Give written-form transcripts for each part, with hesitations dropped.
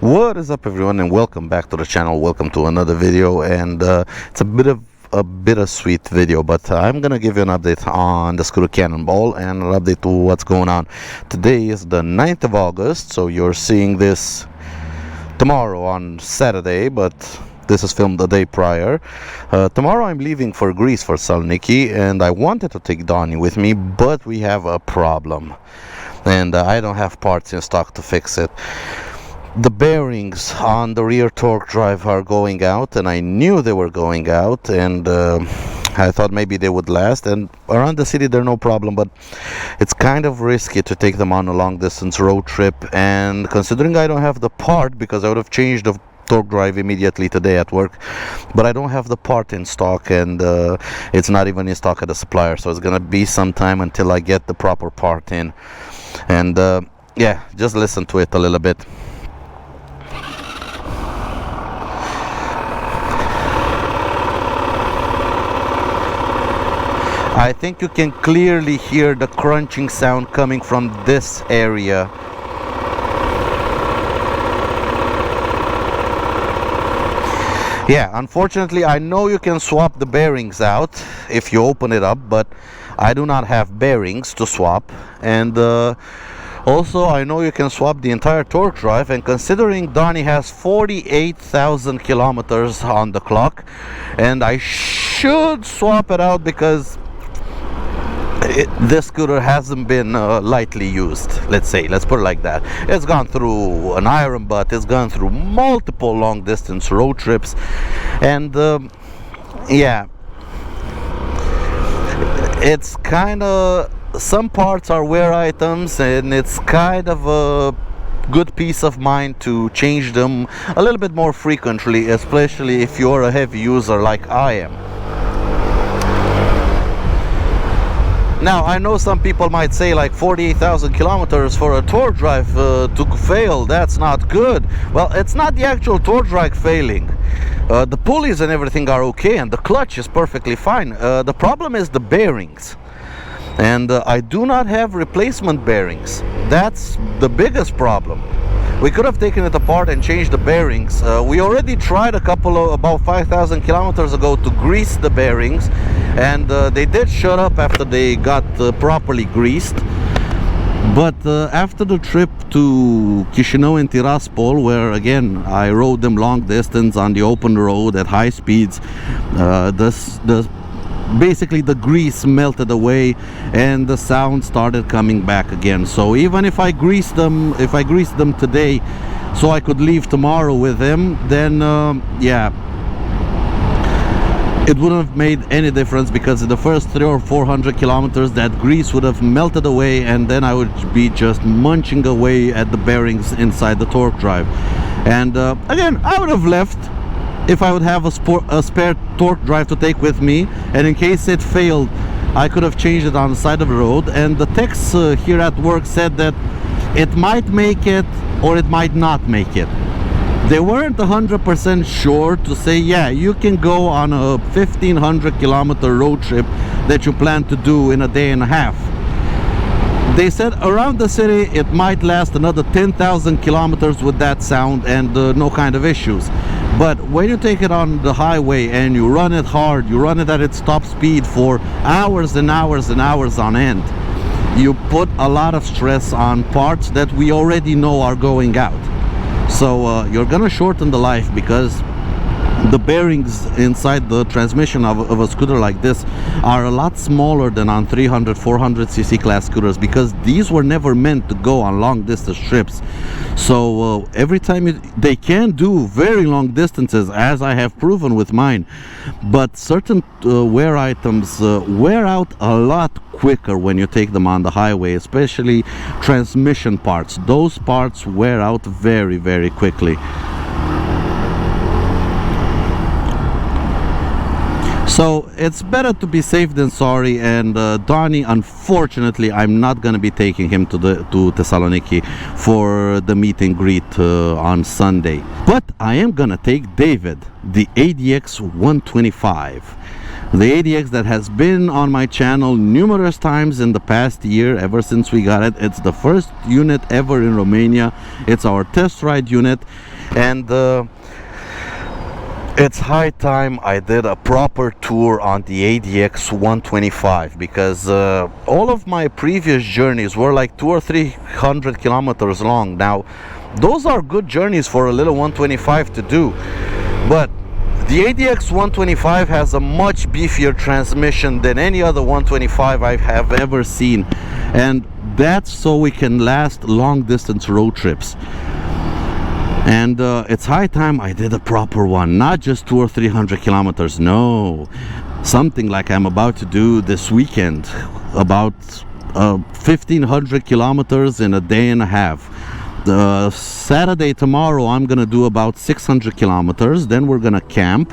What is up, everyone, and welcome back to the channel. Welcome to another video, and it's a bit of a bittersweet video, but I'm gonna give you an update on the Scooter Cannonball and an update to what's going on. Today is the 9th of August, so you're seeing this tomorrow on Saturday, but this is filmed the day prior. Tomorrow I'm leaving for Greece, for Saloniki, and I wanted to take Donnie with me, but we have a problem, and I don't have parts in stock to fix it. The bearings on the rear torque drive are going out, and I knew they were going out, and I thought maybe they would last, and around the city they're no problem, but it's kind of risky to take them on a long distance road trip. And considering I don't have the part, because I would have changed the torque drive immediately today at work, but I don't have the part in stock, and it's not even in stock at the supplier, so it's gonna be some time until I get the proper part in. And yeah, just listen to it a little bit. I think you can clearly hear the crunching sound coming from this area. Yeah, unfortunately I know you can swap the bearings out if you open it up, but I do not have bearings to swap. And also I know you can swap the entire torque drive, and considering Donnie has 48,000 kilometers on the clock, and I should swap it out because this scooter hasn't been lightly used. Let's put it like that. It's gone through an iron butt, it's gone through multiple long distance road trips, and yeah, it's kind of, some parts are wear items, and it's kind of a good peace of mind to change them a little bit more frequently, especially if you're a heavy user like I am. Now, I know some people might say, like, 48,000 kilometers for a torque drive to fail, that's not good. Well, it's not the actual torque drive failing. The pulleys and everything are okay, and the clutch is perfectly fine. The problem is the bearings. And I do not have replacement bearings. That's the biggest problem. We could have taken it apart and changed the bearings. We already tried about 5,000 kilometers ago to grease the bearings, and they did shut up after they got properly greased. But after the trip to Chisinau and Tiraspol, where again I rode them long distance on the open road at high speeds, basically the grease melted away and the sound started coming back again. So even if I greased them today so I could leave tomorrow with them, then yeah, it wouldn't have made any difference, because in the first 300 or 400 kilometers that grease would have melted away, and then I would be just munching away at the bearings inside the torque drive. And again, I would have left if I would have a spare torque drive to take with me, and in case it failed I could have changed it on the side of the road. And the techs here at work said that it might make it or it might not make it. They weren't 100% sure to say, yeah, you can go on a 1,500 kilometer road trip that you plan to do in a day and a half. They said around the city it might last another 10,000 kilometers with that sound and no kind of issues. But when you take it on the highway and you run it hard, you run it at its top speed for hours and hours and hours on end, you put a lot of stress on parts that we already know are going out. So you're gonna shorten the life, because the bearings inside the transmission of a scooter like this are a lot smaller than on 300, 400cc class scooters, because these were never meant to go on long distance trips. So every time they can do very long distances, as I have proven with mine, but certain wear items wear out a lot quicker when you take them on the highway, especially transmission parts. Those parts wear out very, very quickly. So it's better to be safe than sorry. And Donnie, unfortunately, I'm not going to be taking him to Thessaloniki for the meet and greet on Sunday. But I am going to take David, the ADX 125. The ADX that has been on my channel numerous times in the past year, ever since we got it. It's the first unit ever in Romania. It's our test ride unit. and it's high time I did a proper tour on the ADX 125, because all of my previous journeys were like 200 or 300 kilometers long. Now those are good journeys for a little 125 to do, but the ADX 125 has a much beefier transmission than any other 125 I have ever seen, and that's so we can last long distance road trips. And it's high time I did a proper one, not just 200 or 300 kilometers, no, something like I'm about to do this weekend, about 1500 kilometers in a day and a half. Saturday, tomorrow, I'm gonna do about 600 kilometers, then we're gonna camp,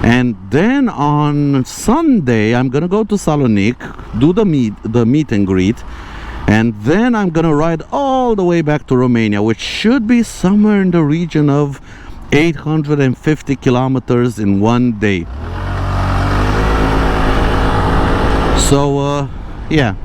and then on Sunday I'm gonna go to Salonique, do the meet and greet, and then I'm gonna ride all the way back to Romania, which should be somewhere in the region of 850 kilometers in one day. So yeah,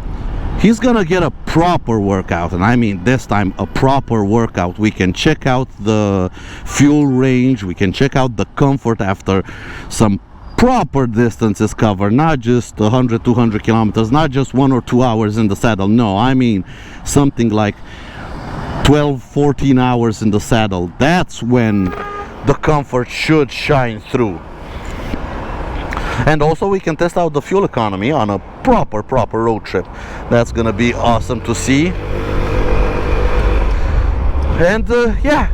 he's gonna get a proper workout, and I mean this time a proper workout. We can check out the fuel range, we can check out the comfort after some proper distances covered, not just 100, 200 kilometers, not just 1 or 2 hours in the saddle. No, I mean something like 12, 14 hours in the saddle. That's when the comfort should shine through. And also we can test out the fuel economy on a proper road trip. That's gonna be awesome to see. And yeah,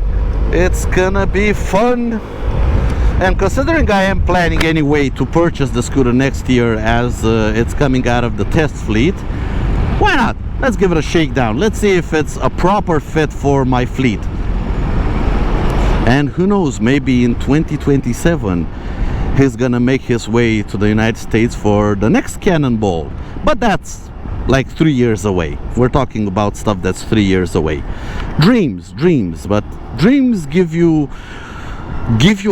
it's gonna be fun. And considering I am planning anyway to purchase the scooter next year, as it's coming out of the test fleet, why not? Let's give it a shakedown. Let's see if it's a proper fit for my fleet. And who knows, maybe in 2027 he's gonna make his way to the United States for the next Cannonball, but that's like 3 years away. We're talking about stuff that's 3 years away. Dreams, but dreams give you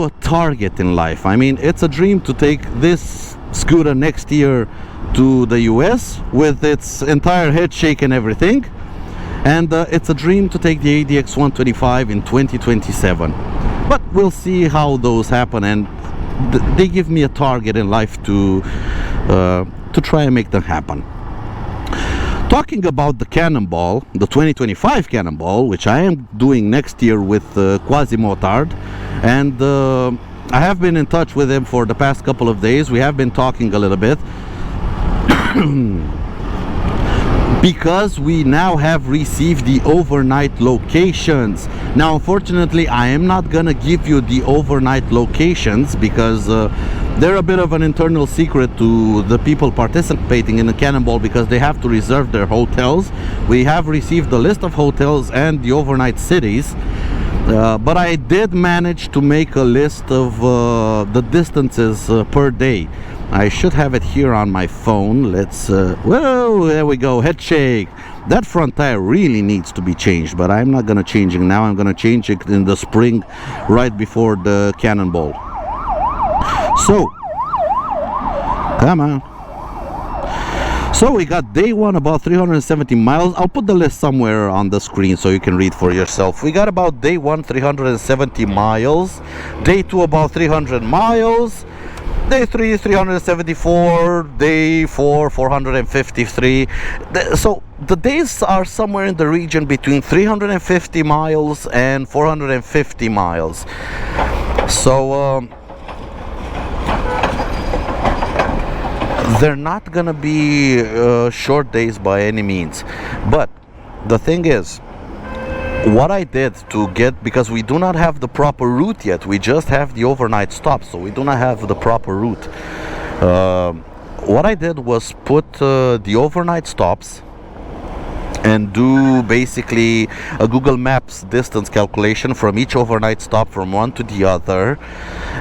a target in life. I mean, it's a dream to take this scooter next year to the US with its entire head shake and everything, and it's a dream to take the ADX 125 in 2027. But we'll see how those happen, and they give me a target in life to try and make them happen. Talking about the Cannonball, the 2025 Cannonball, which I am doing next year with Quasi-Motard, and I have been in touch with him for the past couple of days. We have been talking a little bit because we now have received the overnight locations. Now unfortunately I am not gonna give you the overnight locations because they're a bit of an internal secret to the people participating in the Cannonball, because they have to reserve their hotels. We have received the list of hotels and the overnight cities, but I did manage to make a list of the distances per day. I should have it here on my phone. Let's whoa, there we go, head shake. That front tire really needs to be changed, but I'm not gonna change it now. I'm gonna change it in the spring, right before the Cannonball. So come on. So we got day one about 370 miles. I'll put the list somewhere on the screen so you can read for yourself. We got about day one 370 miles, day two about 300 miles, day 3 374, day 4 453. So the days are somewhere in the region between 350 miles and 450 miles. So they're not gonna be short days by any means. But the thing is, what I did to get, because we do not have the proper route yet, we just have the overnight stop, so we do not have the proper route. What I did was put the overnight stops and do basically a Google Maps distance calculation from each overnight stop from one to the other,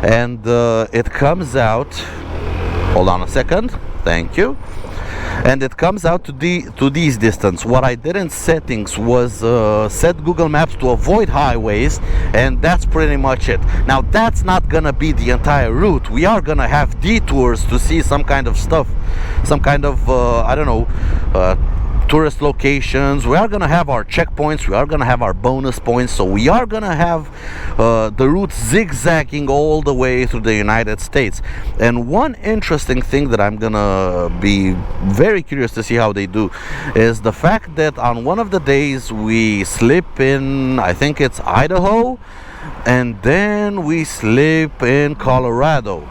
and it comes out, hold on a second, thank you, and it comes out to these distance. What I did in settings was set Google Maps to avoid highways, and that's pretty much it. Now that's not gonna be the entire route. We are gonna have detours to see some kind of stuff, some kind of I don't know, tourist locations. We are gonna have our checkpoints, we are gonna have our bonus points, so we are gonna have the route zigzagging all the way through the United States. And one interesting thing that I'm gonna be very curious to see how they do is the fact that on one of the days we sleep in, I think it's Idaho, and then we sleep in Colorado.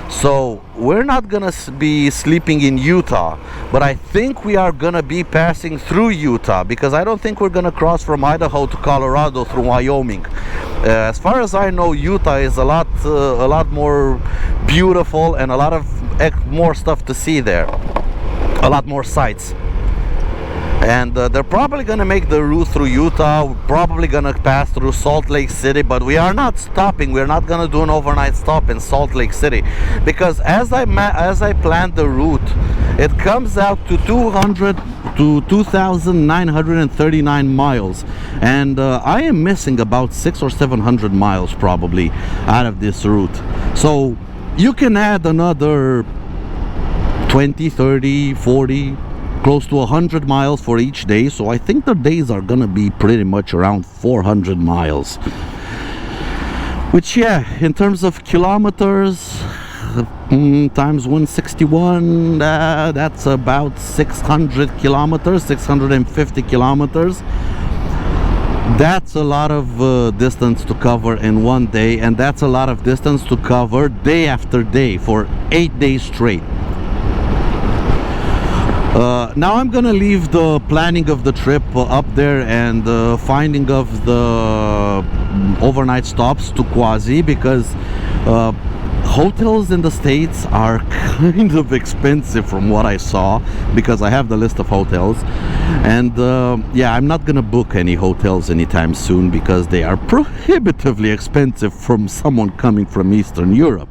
So we're not gonna be sleeping in Utah, but I think we are gonna be passing through Utah, because I don't think we're gonna cross from Idaho to Colorado through Wyoming. As far as I know, Utah is a lot more beautiful and a lot of more stuff to see there, a lot more sights. And they're probably gonna make the route through Utah. We're probably gonna pass through Salt Lake City, but we are not stopping. We're not gonna do an overnight stop in Salt Lake City, because as I planned the route, it comes out to 2,939 miles, and I am missing about 600 or 700 miles probably out of this route. So you can add another 20, 30, 40, close to 100 miles for each day. So I think the days are gonna be pretty much around 400 miles, which, yeah, in terms of kilometers, times 161, that's about 600 kilometers, 650 kilometers. That's a lot of distance to cover in one day, and that's a lot of distance to cover day after day for 8 days straight. Now I'm gonna leave the planning of the trip up there and finding of the overnight stops to Quasi, because hotels in the States are kind of expensive from what I saw, because I have the list of hotels. And yeah, I'm not gonna book any hotels anytime soon, because they are prohibitively expensive from someone coming from Eastern Europe.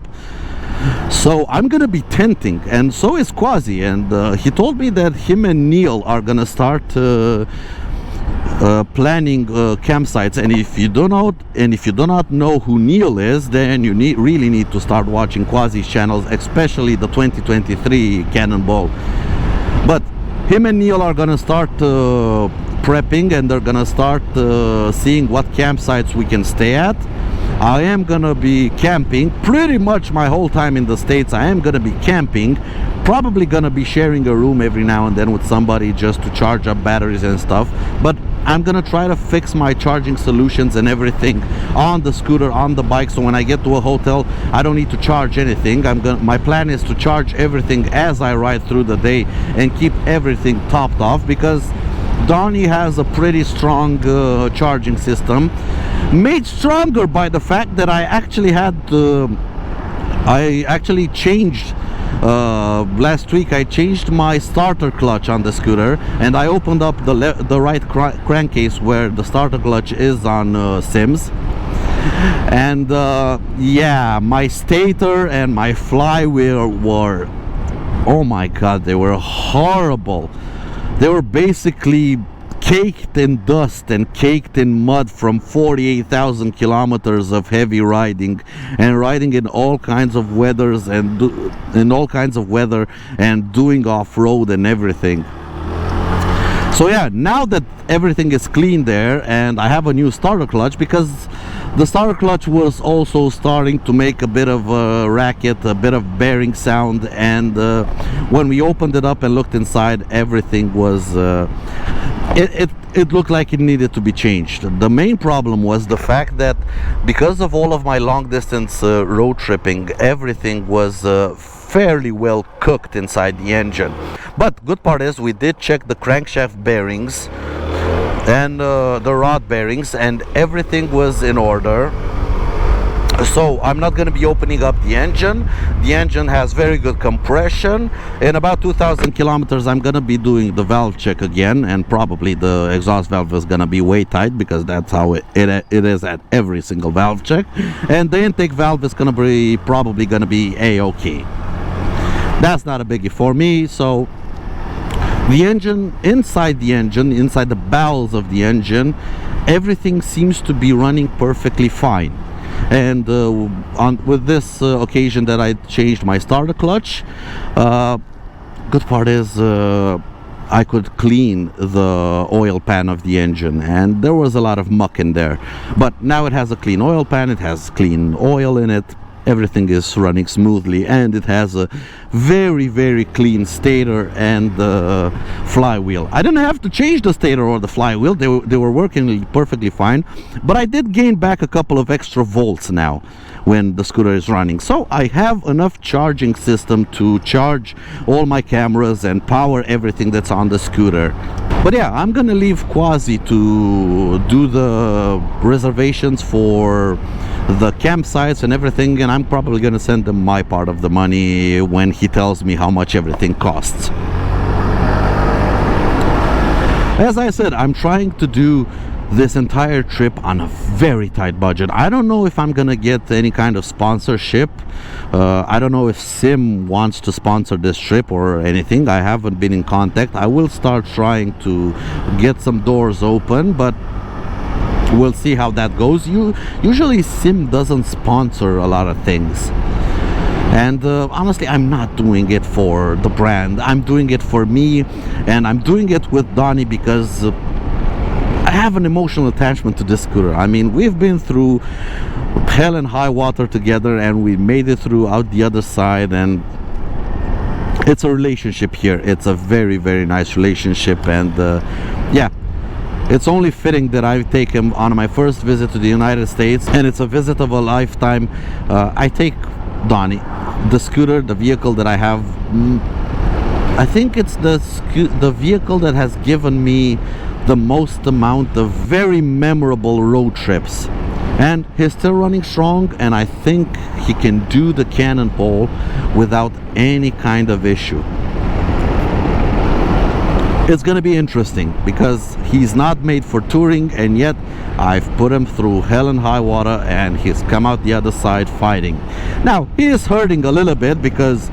So I'm gonna be tenting, and so is Quasi, and he told me that him and Neil are gonna start planning campsites. And if you do not know who Neil is, then you really need to start watching Quasi's channels, especially the 2023 Cannonball. But him and Neil are gonna start prepping, and they're gonna start seeing what campsites we can stay at. I am gonna be camping pretty much my whole time in the States. I am gonna be camping, probably gonna be sharing a room every now and then with somebody just to charge up batteries and stuff. But I'm gonna try to fix my charging solutions and everything on the scooter, on the bike, so when I get to a hotel I don't need to charge anything. My plan is to charge everything as I ride through the day and keep everything topped off, because Donnie has a pretty strong charging system, made stronger by the fact that I actually changed last week. I changed my starter clutch on the scooter, and I opened up the right crankcase where the starter clutch is on Sims. And yeah, my stator and my flywheel were, oh my god, they were horrible. They were basically caked in dust and caked in mud from 48,000 kilometers of heavy riding, and riding in all kinds of weathers and doing off-road and everything. So yeah, now that everything is clean there, and I have a new starter clutch, because the starter clutch was also starting to make a bit of a racket, a bit of bearing sound, and when we opened it up and looked inside, everything was it looked like it needed to be changed. The main problem was the fact that because of all of my long distance road tripping, everything was fairly well cooked inside the engine. But good part is we did check the crankshaft bearings and the rod bearings, and everything was in order. So I'm not going to be opening up the engine. The engine has very good compression. In about 2,000 kilometers I'm going to be doing the valve check again, and probably the exhaust valve is going to be way tight, because that's how it is at every single valve check. And the intake valve is going to be probably going to be a-okay. That's not a biggie for me. So the engine, inside the bowels of the engine, everything seems to be running perfectly fine. And with this occasion that I changed my starter clutch, good part is I could clean the oil pan of the engine, and there was a lot of muck in there. But now it has a clean oil pan, it has clean oil in it, everything is running smoothly, and it has a very, very clean stator and the flywheel. I didn't have to change the stator or the flywheel, they were working perfectly fine, but I did gain back a couple of extra volts now when the scooter is running, so I have enough charging system to charge all my cameras and power everything that's on the scooter. But yeah, I'm gonna leave Quasi to do the reservations for the campsites and everything, and I'm probably gonna send him my part of the money when he tells me how much everything costs. As I said, I'm trying to do this entire trip on a very tight budget. I don't know if I'm gonna get any kind of sponsorship. I don't know if Sim wants to sponsor this trip or anything. I haven't been in contact. I will start trying to get some doors open, but we'll see how that goes. Usually Sim doesn't sponsor a lot of things, and honestly, I'm not doing it for the brand. I'm doing it for me, and I'm doing it with Donnie because I have an emotional attachment to this scooter. I mean, we've been through hell and high water together, and we made it through out the other side, and it's a relationship here. It's a very, very nice relationship, and yeah, it's only fitting that I take him on my first visit to the United States, and it's a visit of a lifetime. I take Donnie, the scooter, the vehicle that I have. I think it's the vehicle that has given me the most amount of very memorable road trips, and he's still running strong, and I think he can do the Cannonball without any kind of issue. It's gonna be interesting because he's not made for touring, and yet I've put him through hell and high water, and he's come out the other side fighting. Now he is hurting a little bit because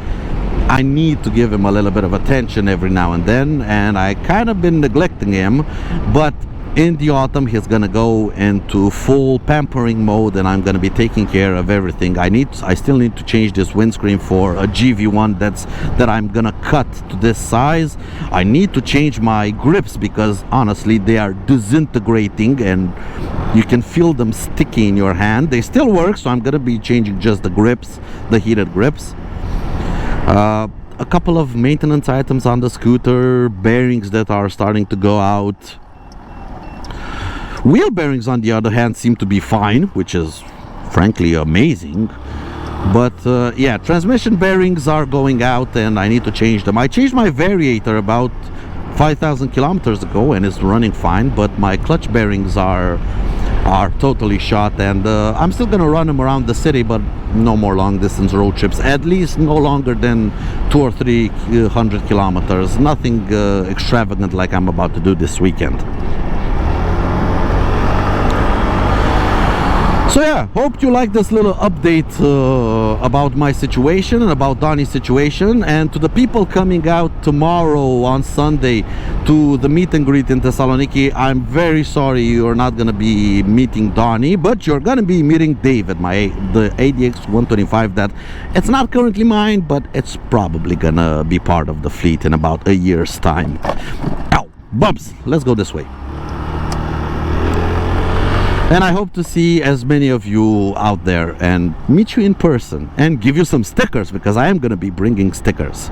I need to give him a little bit of attention every now and then, and I kind of been neglecting him, but in the autumn he's gonna go into full pampering mode, and I'm gonna be taking care of everything. I still need to change this windscreen for a GV1 that I'm gonna cut to this size. I need to change my grips because honestly they are disintegrating, and you can feel them sticky in your hand. They still work, so I'm gonna be changing just the grips, the heated grips. A couple of maintenance items on the scooter, bearings that are starting to go out. Wheel bearings, on the other hand, seem to be fine, which is frankly amazing. But yeah, transmission bearings are going out, and I need to change them. I changed my variator about 5,000 kilometers ago, and it's running fine, but my clutch bearings are totally shot, and I'm still gonna run them around the city, but no more long distance road trips, at least no longer than 200 or 300 kilometers. Nothing extravagant like I'm about to do this weekend. So yeah, hope you like this little update about my situation and about Donnie's situation. And to the people coming out tomorrow on Sunday to the meet and greet in Thessaloniki, I'm very sorry you're not going to be meeting Donnie, but you're going to be meeting David, the ADX 125 that it's not currently mine, but it's probably going to be part of the fleet in about a year's time. Ow, bumps, let's go this way. And I hope to see as many of you out there and meet you in person and give you some stickers, because I am going to be bringing stickers.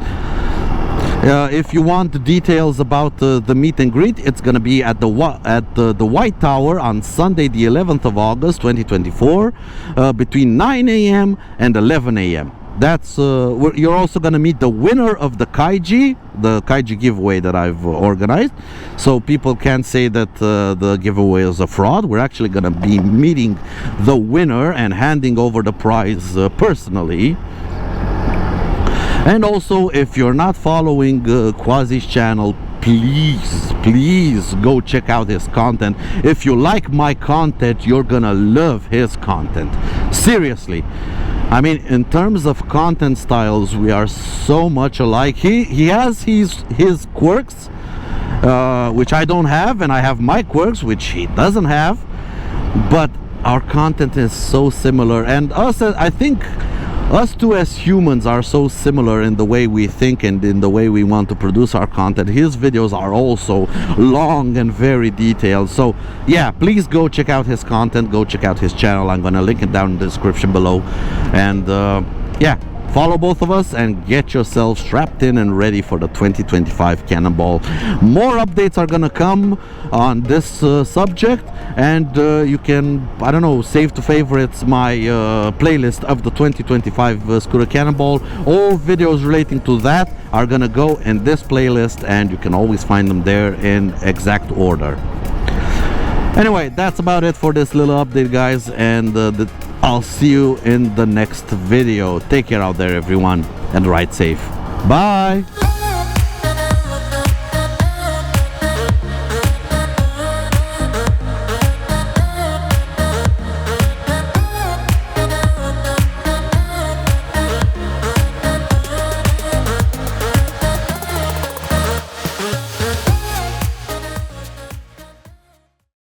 If you want the details about the meet and greet, it's going to be at the White Tower on Sunday the 11th of August 2024 between 9 a.m. and 11 a.m. That's you're also going to meet the winner of the Kaiji giveaway that I've organized, so people can't say that the giveaway is a fraud. We're actually going to be meeting the winner and handing over the prize personally. And also, if you're not following Quasi's channel, please go check out his content. If you like my content, you're gonna love his content. Seriously, I mean, in terms of content styles, we are so much alike. He has his quirks, which I don't have, and I have my quirks, which he doesn't have, but our content is so similar. And us, I think us two as humans are so similar in the way we think and in the way we want to produce our content. His videos are also long and very detailed. So yeah, please go check out his content, go check out his channel. I'm gonna link it down in the description below. And yeah, follow both of us and get yourself strapped in and ready for the 2025 Cannonball. More updates are gonna come on this subject, and you can, I don't know, save to favorites my playlist of the 2025 Scooter Cannonball. All videos relating to that are gonna go in this playlist, and you can always find them there in exact order. Anyway, that's about it for this little update, guys, and I'll see you in the next video. Take care out there, everyone, and ride safe. Bye.